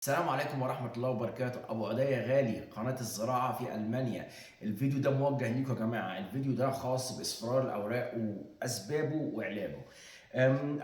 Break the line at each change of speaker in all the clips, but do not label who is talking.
السلام عليكم ورحمة الله وبركاته. أبو عدية غالي، قناة الزراعة في ألمانيا. الفيديو ده موجه ليكم يا جماعة. الفيديو ده خاص بإصفرار الأوراق وأسبابه وعلاجه.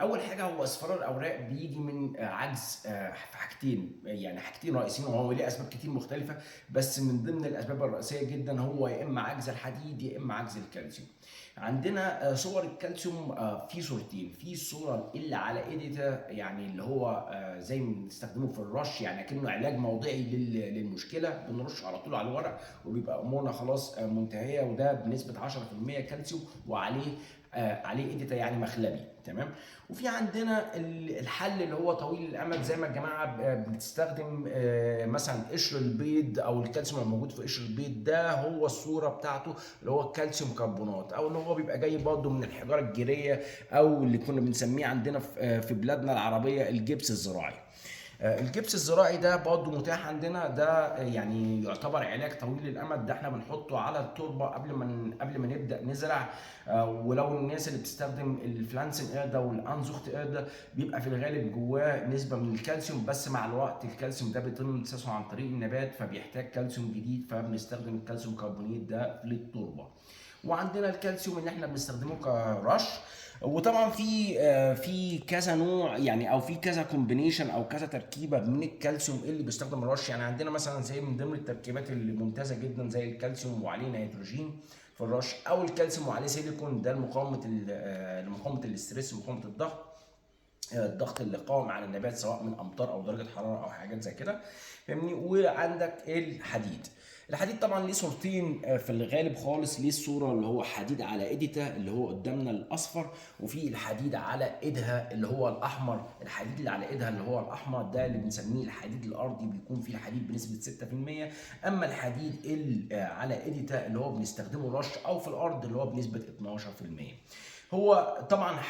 أول حاجة، هو إصفرار الأوراق بيجي من عجز في حاجتين، يعني حاجتين رئيسيين، وهو ليه أسباب كتير مختلفة. بس من ضمن الأسباب الرئيسية جدا هو يا إما عجز الحديد يا إما عجز الكالسيوم. عندنا صور الكالسيوم في صورتين. في الصوره اللي على ايديتا، يعني اللي هو زي ما بنستخدمه في الرش، يعني كأنه علاج موضعي للمشكله، بنرش على طول على الورق وبيبقى امورنا خلاص منتهيه، وده بنسبه 10% كالسيوم، وعليه عليه ايديتا يعني مخلبي. تمام. وفي عندنا الحل اللي هو طويل الامد، زي ما الجماعه بتستخدم مثلا قشر البيض او الكالسيوم الموجود في قشر البيض، ده هو الصوره بتاعته اللي هو الكالسيوم كربونات، او اللي هو بيبقى جاي برضه من الحجاره الجيريه، او اللي كنا بنسميه عندنا في بلادنا العربيه الجبس الزراعي. الجبس الزراعي ده برضه متاح عندنا. ده يعني يعتبر علاج طويل الامد. ده احنا بنحطه على التربه قبل ما نبدا نزرع. ولو الناس اللي بتستخدم الفلانسن ايردا والانزوخت ايردا، بيبقى في الغالب جواه نسبه من الكالسيوم، بس مع الوقت الكالسيوم ده بيتم امتصاصه عن طريق النبات، فبيحتاج كالسيوم جديد، فبنستخدم الكالسيوم كربونيت ده للتربه. وعندنا الكالسيوم اللي احنا بنستخدمه كرش. وطبعا في كذا نوع، يعني او في كذا كومبينيشن او كذا تركيبه من الكالسيوم اللي بيستخدم الرش. يعني عندنا مثلا زي من ضمن التركيبات اللي ممتازه جدا زي الكالسيوم وعليه نيتروجين في الرش، او الكالسيوم وعليه سيليكون، ده لمقاومه الاستريس ومقاومه الضغط اللي قائم على النبات، سواء من امطار او درجه حراره او حاجات زي كده. فاهمني. وعندك الحديد طبعا ليه صورتين في الغالب خالص. ليه الصوره اللي هو حديد على ايديتا اللي هو قدامنا الاصفر، وفي الحديد على ايدها اللي هو الاحمر. الحديد اللي على ايدها اللي هو الاحمر ده اللي بنسميه الحديد الارضي، بيكون فيه الحديد بنسبه 6%. اما الحديد اللي على ايديتا اللي هو بنستخدمه رش او في الارض اللي هو بنسبه 12%. هو طبعا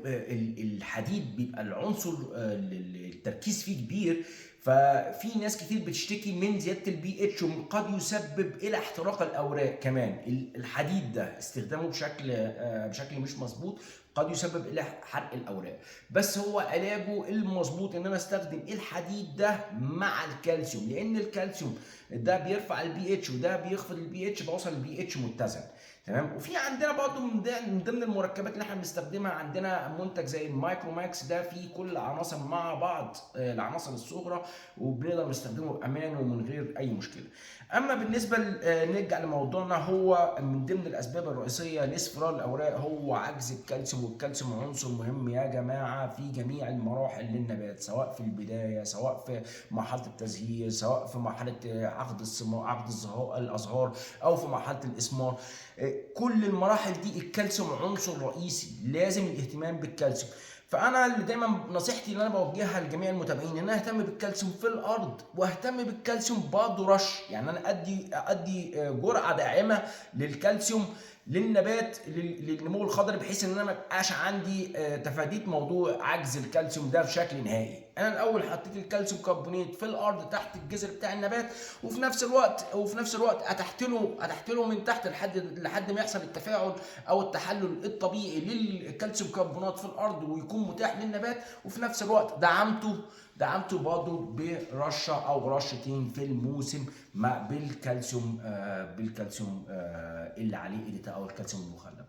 الحديد بيبقى العنصر التركيز فيه كبير، ففي ناس كتير بتشتكي من زياده البي اتش، وقد يسبب الى احتراق الاوراق كمان. الحديد ده استخدامه بشكل مش مظبوط قد يسبب الى حرق الاوراق. بس هو علاجه المظبوط ان انا استخدم الحديد ده مع الكالسيوم، لان الكالسيوم ده بيرفع البي اتش وده بيخفض البي اتش، بوصل البي اتش متزن. تمام. وفي عندنا برضو من ضمن المركبات اللي احنا بنستخدمها، عندنا منتج زي المايكرو ماكس، ده فيه كل العناصر مع بعض، العناصر الصغرى، وبنقدر نستخدمه بامان ومن غير اي مشكله. اما بالنسبه نرجع لموضوعنا، هو من ضمن الاسباب الرئيسيه لاصفرار الاوراق هو عجز الكالسيوم. والكالسيوم عنصر مهم يا جماعه في جميع المراحل للنبات، سواء في البدايه، سواء في مرحله التزهير، سواء في مرحله عقد الثمار، الازهار، او في مرحله الاسمار. كل المراحل دي الكالسيوم عنصر رئيسي، لازم الاهتمام بالكالسيوم. فانا اللي دايما نصيحتي اللي انا بوجهها لجميع المتابعين ان انا اهتم بالكالسيوم في الارض، واهتم بالكالسيوم برضه رش. يعني انا ادي جرعه داعمه للكالسيوم للنبات، للنمو الخضري، بحيث ان انا ما يبقاش عندي تفاديت موضوع عجز الكالسيوم ده بشكل نهائي. انا الاول حطيت الكالسيوم كربونيت في الارض تحت الجذر بتاع النبات، وفي نفس الوقت اتحت له من تحت لحد ما يحصل التفاعل او التحلل الطبيعي للكالسيوم كربونات في الارض ويكون متاح للنبات. وفي نفس الوقت دعمته برضه برشه او رشتين في الموسم مع بالكالسيوم اللي عليه ايديتا او الكالسيوم المخلب.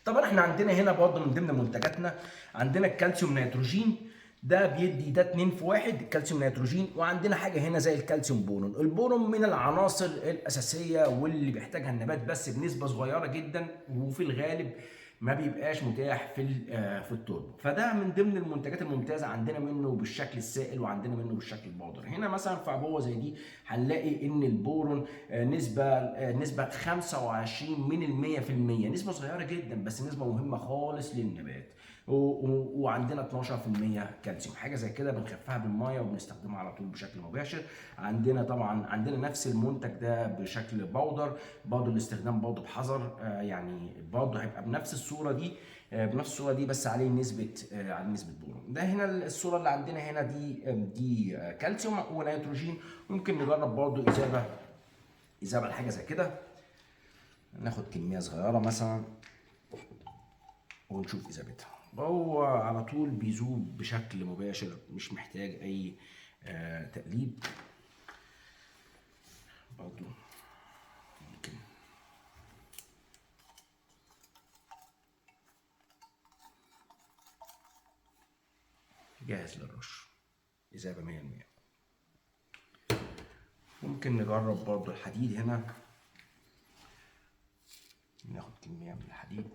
طبعا احنا عندنا هنا برضه من ضمن منتجاتنا عندنا الكالسيوم نيتروجين. ده بيدي ده 2 في 1 الكالسيوم نيتروجين. وعندنا حاجه هنا زي الكالسيوم بورون. البورون من العناصر الاساسيه واللي بيحتاجها النبات، بس بنسبه صغيره جدا، وفي الغالب ما بيبقاش متاح في التربه. فده من ضمن المنتجات الممتازه. عندنا منه بالشكل السائل وعندنا منه بالشكل البودر. هنا مثلا في عبوه زي دي هنلاقي ان البورون نسبه 25 من المية في المية، نسبه صغيره جدا بس نسبه مهمه خالص للنبات. وعندنا 12% كالسيوم، حاجه زي كده بنخفها بالميه وبنستخدمها على طول بشكل مباشر. عندنا نفس المنتج ده بشكل بودر، برضه الاستخدام برضه بحذر. يعني برضه هيبقى بنفس الصوره دي بس عليه نسبه بورون. ده هنا الصوره اللي عندنا هنا دي كالسيوم ونيتروجين. ممكن نجرب برضه اذابه لحاجه زي كده. ناخد كميه صغيره مثلا ونشوف اذابتها. هو على طول بيذوب بشكل مباشر، مش محتاج اي تقليب برضو ممكن. جاهز للرش، إذابة 100%. ممكن نجرب برضو الحديد هنا، ناخد كمية من الحديد.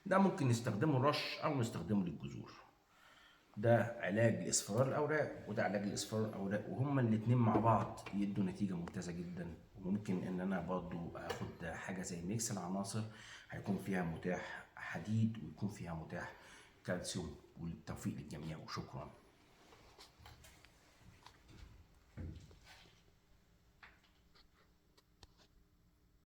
ده ممكن نستخدمه رش أو نستخدمه للجذور. ده علاج لاصفرار الاوراق وده علاج لاصفرار الاوراق، وهما الاتنين مع بعض يدوا نتيجه ممتازه جدا. وممكن ان انا برضو اخد حاجه زي ميكس العناصر، هيكون فيها متاح حديد ويكون فيها متاح كالسيوم. والتوفيق للجميع وشكرا.